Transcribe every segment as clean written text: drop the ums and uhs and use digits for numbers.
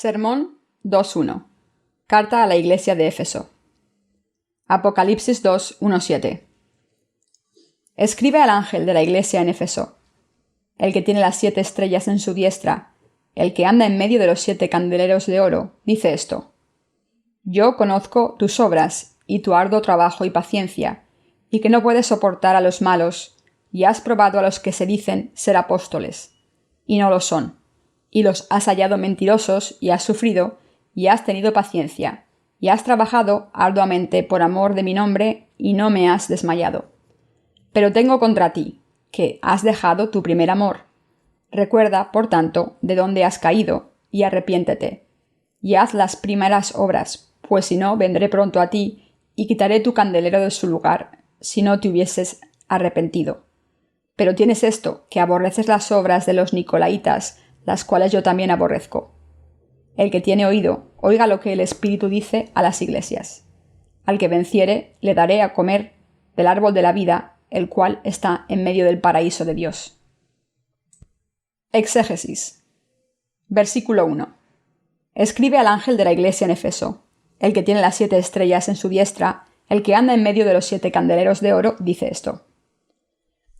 Sermón 2.1. Carta a la Iglesia de Éfeso. Apocalipsis 2.1.7. Escribe al ángel de la iglesia en Éfeso, el que tiene las 7 estrellas en su diestra, el que anda en medio de los 7 candeleros de oro, dice esto: Yo conozco tus obras y tu arduo trabajo y paciencia, y que no puedes soportar a los malos, y has probado a los que se dicen ser apóstoles, y no lo son, y los has hallado mentirosos, y has sufrido, y has tenido paciencia, y has trabajado arduamente por amor de mi nombre, y no me has desmayado. Pero tengo contra ti, que has dejado tu primer amor. Recuerda, por tanto, de dónde has caído, y arrepiéntete, y haz las primeras obras, pues si no, vendré pronto a ti, y quitaré tu candelero de su lugar, si no te hubieses arrepentido. Pero tienes esto, que aborreces las obras de los nicolaitas, las cuales yo también aborrezco. El que tiene oído, oiga lo que el Espíritu dice a las iglesias. Al que venciere, le daré a comer del árbol de la vida, el cual está en medio del paraíso de Dios. Exégesis. Versículo 1. Escribe al ángel de la iglesia en Éfeso, el que tiene las 7 estrellas en su diestra, el que anda en medio de los 7 candeleros de oro, dice esto: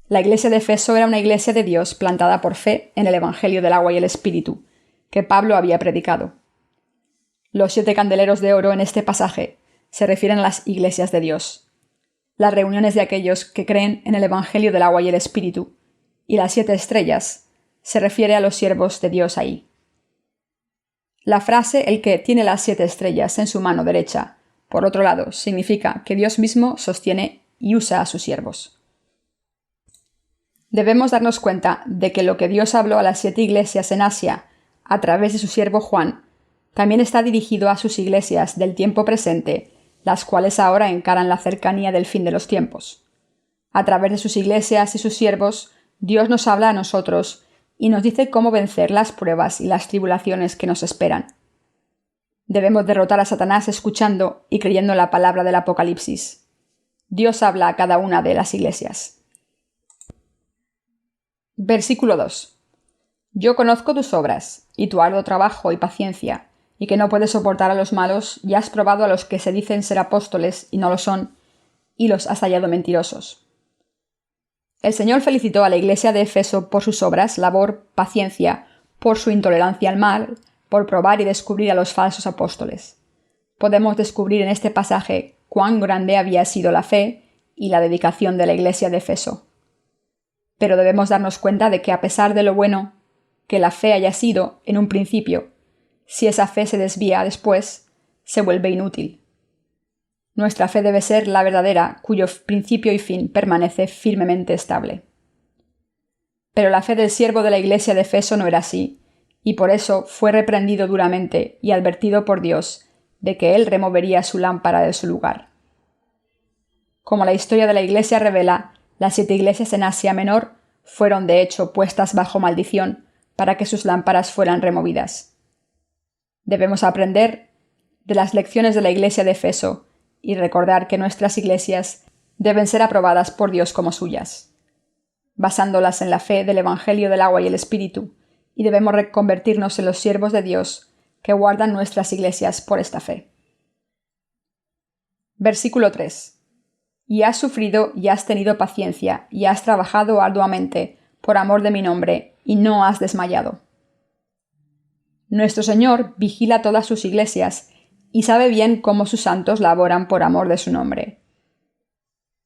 La iglesia de Éfeso era una iglesia de Dios plantada por fe en el Evangelio del agua y el Espíritu, que Pablo había predicado. Los 7 candeleros de oro en este pasaje se refieren a las iglesias de Dios, las reuniones de aquellos que creen en el Evangelio del agua y el Espíritu, y las 7 estrellas se refiere a los siervos de Dios ahí. La frase «el que tiene las 7 estrellas en su mano derecha», por otro lado, significa que Dios mismo sostiene y usa a sus siervos. Debemos darnos cuenta de que lo que Dios habló a las 7 iglesias en Asia a través de su siervo Juan también está dirigido a sus iglesias del tiempo presente, las cuales ahora encaran la cercanía del fin de los tiempos. A través de sus iglesias y sus siervos, Dios nos habla a nosotros y nos dice cómo vencer las pruebas y las tribulaciones que nos esperan. Debemos derrotar a Satanás escuchando y creyendo la palabra del Apocalipsis. Dios habla a cada una de las iglesias. Versículo 2. Yo conozco tus obras, y tu arduo trabajo y paciencia, y que no puedes soportar a los malos, y has probado a los que se dicen ser apóstoles y no lo son, y los has hallado mentirosos. El Señor felicitó a la iglesia de Éfeso por sus obras, labor, paciencia, por su intolerancia al mal, por probar y descubrir a los falsos apóstoles. Podemos descubrir en este pasaje cuán grande había sido la fe y la dedicación de la iglesia de Éfeso. Pero debemos darnos cuenta de que a pesar de lo bueno que la fe haya sido en un principio, si esa fe se desvía después, se vuelve inútil. Nuestra fe debe ser la verdadera, cuyo principio y fin permanece firmemente estable. Pero la fe del siervo de la iglesia de Éfeso no era así, y por eso fue reprendido duramente y advertido por Dios de que él removería su lámpara de su lugar. Como la historia de la iglesia revela, las 7 iglesias en Asia Menor fueron de hecho puestas bajo maldición para que sus lámparas fueran removidas. Debemos aprender de las lecciones de la iglesia de Éfeso y recordar que nuestras iglesias deben ser aprobadas por Dios como suyas, basándolas en la fe del Evangelio del agua y el Espíritu, y debemos reconvertirnos en los siervos de Dios que guardan nuestras iglesias por esta fe. Versículo 3. Y has sufrido y has tenido paciencia y has trabajado arduamente por amor de mi nombre y no has desmayado. Nuestro Señor vigila todas sus iglesias y sabe bien cómo sus santos laboran por amor de su nombre.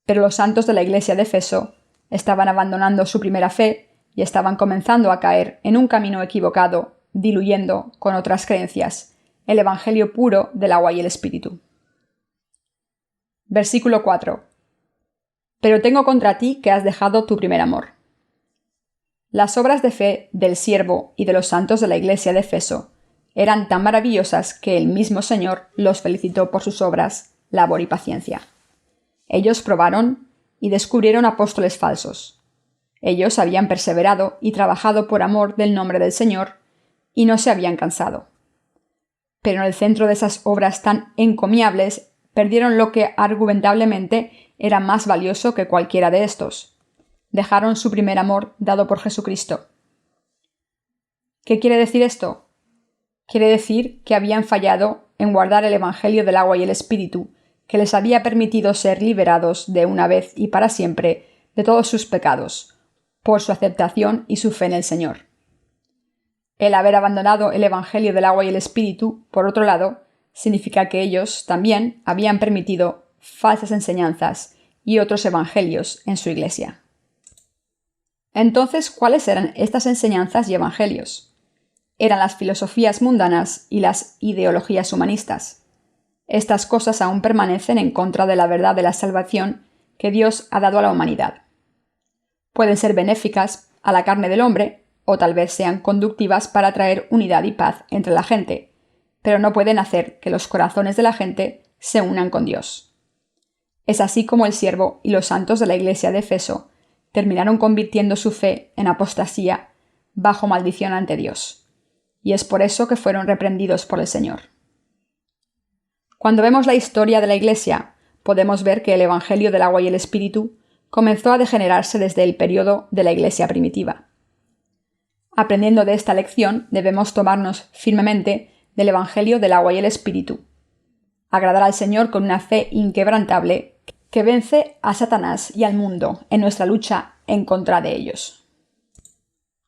Pero los santos de la iglesia de Éfeso estaban abandonando su primera fe y estaban comenzando a caer en un camino equivocado, diluyendo, con otras creencias, el evangelio puro del agua y el Espíritu. Versículo 4. Pero tengo contra ti que has dejado tu primer amor. Las obras de fe del siervo y de los santos de la iglesia de Éfeso eran tan maravillosas que el mismo Señor los felicitó por sus obras, labor y paciencia. Ellos probaron y descubrieron apóstoles falsos. Ellos habían perseverado y trabajado por amor del nombre del Señor y no se habían cansado. Pero en el centro de esas obras tan encomiables perdieron lo que argumentablemente era más valioso que cualquiera de estos. Dejaron su primer amor dado por Jesucristo. ¿Qué quiere decir esto? Quiere decir que habían fallado en guardar el Evangelio del agua y el Espíritu, que les había permitido ser liberados de una vez y para siempre de todos sus pecados, por su aceptación y su fe en el Señor. El haber abandonado el Evangelio del agua y el Espíritu, por otro lado, significa que ellos también habían permitido falsas enseñanzas y otros evangelios en su iglesia. Entonces, ¿cuáles eran estas enseñanzas y evangelios? Eran las filosofías mundanas y las ideologías humanistas. Estas cosas aún permanecen en contra de la verdad de la salvación que Dios ha dado a la humanidad. Pueden ser benéficas a la carne del hombre, o tal vez sean conductivas para traer unidad y paz entre la gente, pero no pueden hacer que los corazones de la gente se unan con Dios. Es así como el siervo y los santos de la iglesia de Efeso terminaron convirtiendo su fe en apostasía bajo maldición ante Dios, y es por eso que fueron reprendidos por el Señor. Cuando vemos la historia de la iglesia, podemos ver que el Evangelio del agua y el Espíritu comenzó a degenerarse desde el período de la iglesia primitiva. Aprendiendo de esta lección, debemos tomarnos firmemente del Evangelio del agua y el Espíritu. Agradar al Señor con una fe inquebrantable que vence a Satanás y al mundo en nuestra lucha en contra de ellos.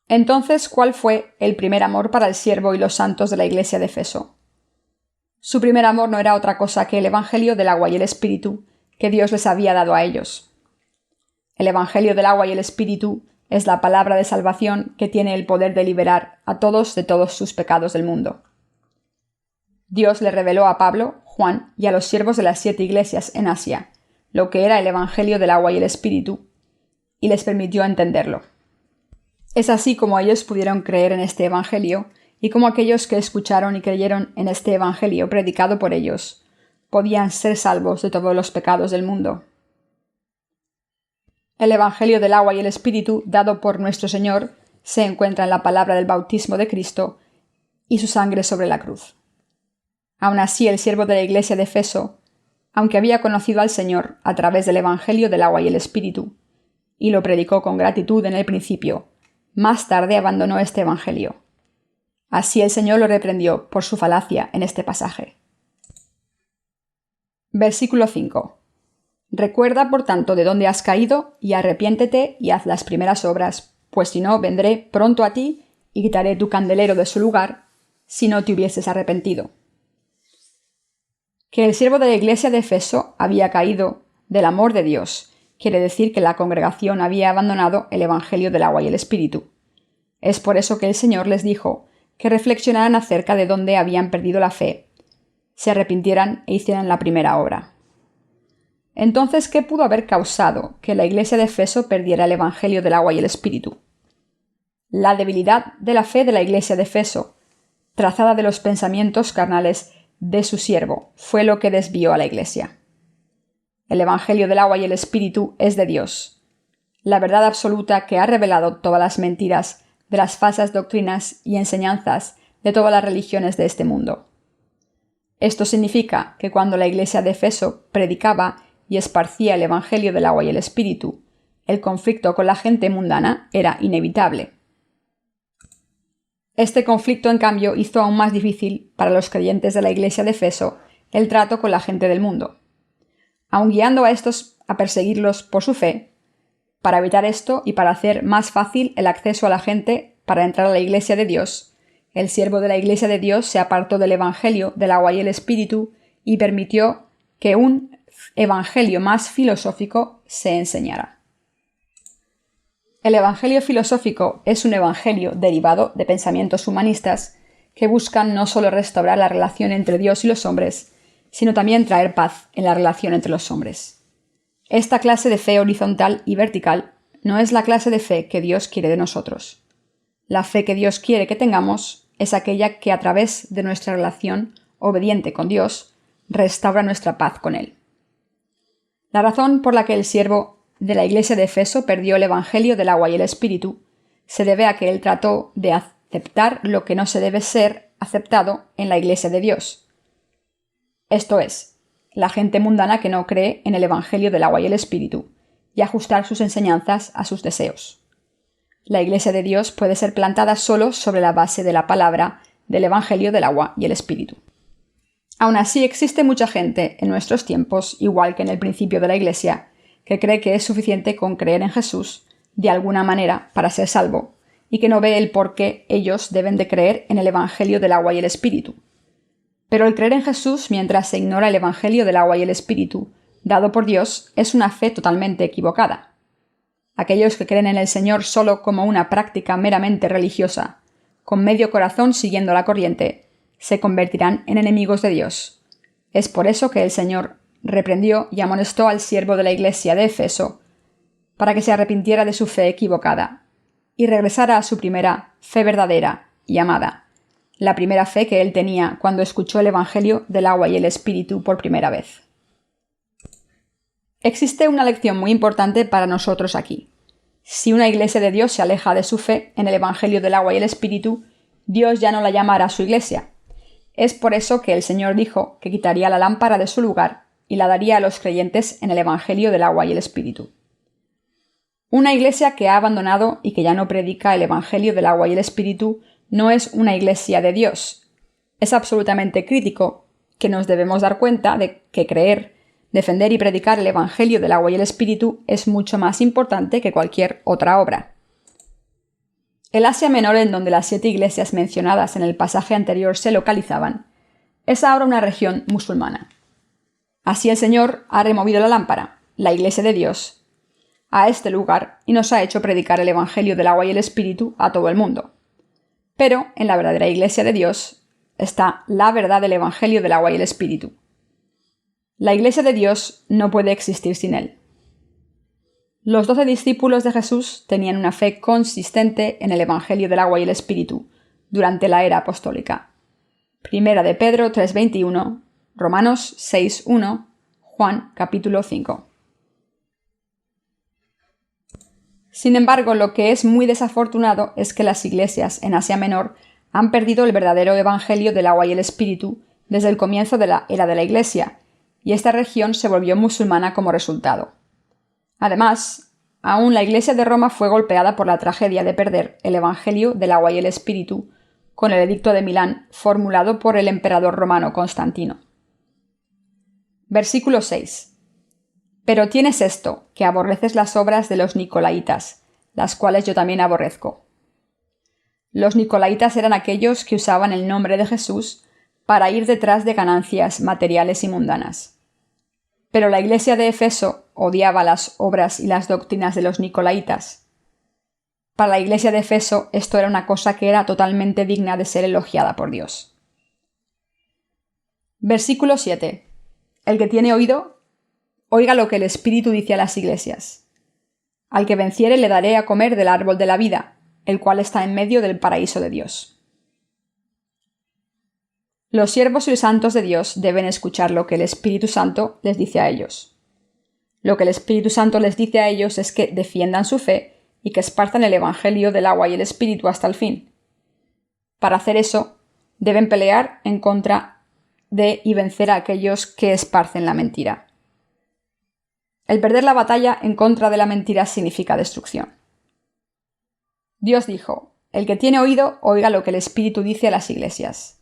Entonces, ¿cuál fue el primer amor para el siervo y los santos de la iglesia de Efeso? Su primer amor no era otra cosa que el Evangelio del agua y el Espíritu que Dios les había dado a ellos. El Evangelio del agua y el Espíritu es la palabra de salvación que tiene el poder de liberar a todos de todos sus pecados del mundo. Dios le reveló a Pablo, Juan y a los siervos de las 7 iglesias en Asia lo que era el Evangelio del agua y el Espíritu, y les permitió entenderlo. Es así como ellos pudieron creer en este Evangelio, y como aquellos que escucharon y creyeron en este Evangelio predicado por ellos podían ser salvos de todos los pecados del mundo. El Evangelio del agua y el Espíritu dado por nuestro Señor se encuentra en la palabra del bautismo de Cristo y su sangre sobre la cruz. Aun así, el siervo de la iglesia de Efeso, aunque había conocido al Señor a través del Evangelio del agua y el Espíritu, y lo predicó con gratitud en el principio, más tarde abandonó este Evangelio. Así el Señor lo reprendió por su falacia en este pasaje. Versículo 5. Recuerda, por tanto, de dónde has caído, y arrepiéntete y haz las primeras obras, pues si no, vendré pronto a ti y quitaré tu candelero de su lugar, si no te hubieses arrepentido. Que el siervo de la iglesia de Efeso había caído del amor de Dios quiere decir que la congregación había abandonado el Evangelio del agua y el Espíritu. Es por eso que el Señor les dijo que reflexionaran acerca de dónde habían perdido la fe, se arrepintieran e hicieran la primera obra. Entonces, ¿qué pudo haber causado que la iglesia de Efeso perdiera el Evangelio del agua y el Espíritu? La debilidad de la fe de la iglesia de Efeso, trazada de los pensamientos carnales de su siervo, fue lo que desvió a la iglesia. El Evangelio del agua y el Espíritu es de Dios, la verdad absoluta que ha revelado todas las mentiras de las falsas doctrinas y enseñanzas de todas las religiones de este mundo. Esto significa que cuando la iglesia de Efeso predicaba y esparcía el Evangelio del agua y el Espíritu, el conflicto con la gente mundana era inevitable. Este conflicto, en cambio, hizo aún más difícil para los creyentes de la iglesia de Efeso el trato con la gente del mundo. Aun guiando a estos a perseguirlos por su fe, para evitar esto y para hacer más fácil el acceso a la gente para entrar a la iglesia de Dios, el siervo de la iglesia de Dios se apartó del Evangelio del agua y el Espíritu y permitió que un evangelio más filosófico se enseñara. El evangelio filosófico es un evangelio derivado de pensamientos humanistas que buscan no solo restaurar la relación entre Dios y los hombres, sino también traer paz en la relación entre los hombres. Esta clase de fe horizontal y vertical no es la clase de fe que Dios quiere de nosotros. La fe que Dios quiere que tengamos es aquella que a través de nuestra relación obediente con Dios restaura nuestra paz con Él. La razón por la que el siervo de la iglesia de Efeso perdió el Evangelio del agua y el Espíritu se debe a que él trató de aceptar lo que no se debe ser aceptado en la iglesia de Dios. Esto es, la gente mundana que no cree en el Evangelio del agua y el Espíritu, y ajustar sus enseñanzas a sus deseos. La iglesia de Dios puede ser plantada solo sobre la base de la palabra del Evangelio del agua y el Espíritu. Aún así, existe mucha gente en nuestros tiempos, igual que en el principio de la Iglesia, que cree que es suficiente con creer en Jesús, de alguna manera, para ser salvo, y que no ve el por qué ellos deben de creer en el Evangelio del agua y el Espíritu. Pero el creer en Jesús mientras se ignora el Evangelio del agua y el Espíritu, dado por Dios, es una fe totalmente equivocada. Aquellos que creen en el Señor solo como una práctica meramente religiosa, con medio corazón siguiendo la corriente, se convertirán en enemigos de Dios. Es por eso que el Señor reprendió y amonestó al siervo de la iglesia de Efeso, para que se arrepintiera de su fe equivocada y regresara a su primera fe verdadera y amada, la primera fe que él tenía cuando escuchó el Evangelio del agua y el Espíritu por primera vez. Existe una lección muy importante para nosotros aquí. Si una iglesia de Dios se aleja de su fe en el Evangelio del agua y el Espíritu, Dios ya no la llamará su iglesia. Es por eso que el Señor dijo que quitaría la lámpara de su lugar y la daría a los creyentes en el Evangelio del agua y el Espíritu. Una iglesia que ha abandonado y que ya no predica el Evangelio del agua y el Espíritu no es una iglesia de Dios. Es absolutamente crítico que nos debemos dar cuenta de que creer, defender y predicar el Evangelio del agua y el Espíritu es mucho más importante que cualquier otra obra. El Asia Menor, en donde las 7 iglesias mencionadas en el pasaje anterior se localizaban, es ahora una región musulmana. Así el Señor ha removido la lámpara, la iglesia de Dios, a este lugar y nos ha hecho predicar el Evangelio del agua y el Espíritu a todo el mundo. Pero en la verdadera iglesia de Dios está la verdad del Evangelio del agua y el Espíritu. La iglesia de Dios no puede existir sin él. Los 12 discípulos de Jesús tenían una fe consistente en el Evangelio del agua y el Espíritu durante la era apostólica. Primera de Pedro 3:21, Romanos 6:1, Juan capítulo 5. Sin embargo, lo que es muy desafortunado es que las iglesias en Asia Menor han perdido el verdadero Evangelio del agua y el Espíritu desde el comienzo de la era de la Iglesia, y esta región se volvió musulmana como resultado. Además, aún la Iglesia de Roma fue golpeada por la tragedia de perder el Evangelio del agua y el Espíritu con el Edicto de Milán formulado por el emperador romano Constantino. Versículo 6. Pero tienes esto, que aborreces las obras de los nicolaitas, las cuales yo también aborrezco. Los nicolaitas eran aquellos que usaban el nombre de Jesús para ir detrás de ganancias materiales y mundanas. Pero la iglesia de Efeso odiaba las obras y las doctrinas de los nicolaitas. Para la iglesia de Efeso esto era una cosa que era totalmente digna de ser elogiada por Dios. Versículo 7. El que tiene oído, oiga lo que el Espíritu dice a las iglesias. Al que venciere le daré a comer del árbol de la vida, el cual está en medio del paraíso de Dios. Los siervos y los santos de Dios deben escuchar lo que el Espíritu Santo les dice a ellos. Lo que el Espíritu Santo les dice a ellos es que defiendan su fe y que esparzan el Evangelio del agua y el Espíritu hasta el fin. Para hacer eso, deben pelear en contra de y vencer a aquellos que esparcen la mentira. El perder la batalla en contra de la mentira significa destrucción. Dios dijo: el que tiene oído, oiga lo que el Espíritu dice a las iglesias.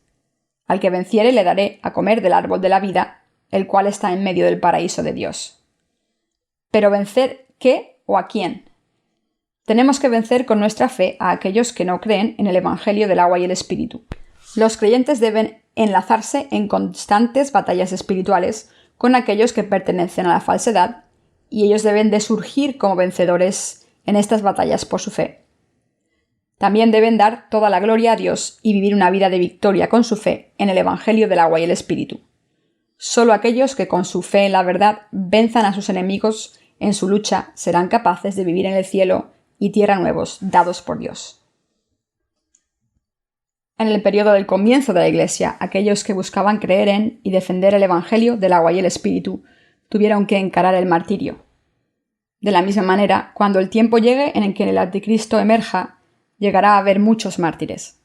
Al que venciere le daré a comer del árbol de la vida, el cual está en medio del paraíso de Dios. Pero ¿vencer qué o a quién? Tenemos que vencer con nuestra fe a aquellos que no creen en el Evangelio del agua y el Espíritu. Los creyentes deben enlazarse en constantes batallas espirituales con aquellos que pertenecen a la falsedad, y ellos deben de surgir como vencedores en estas batallas por su fe. También deben dar toda la gloria a Dios y vivir una vida de victoria con su fe en el Evangelio del agua y el Espíritu. Solo aquellos que con su fe en la verdad venzan a sus enemigos en su lucha serán capaces de vivir en el cielo y tierra nuevos dados por Dios. En el periodo del comienzo de la Iglesia, aquellos que buscaban creer en y defender el Evangelio del agua y el Espíritu tuvieron que encarar el martirio. De la misma manera, cuando el tiempo llegue en el que el anticristo emerja, llegará a haber muchos mártires.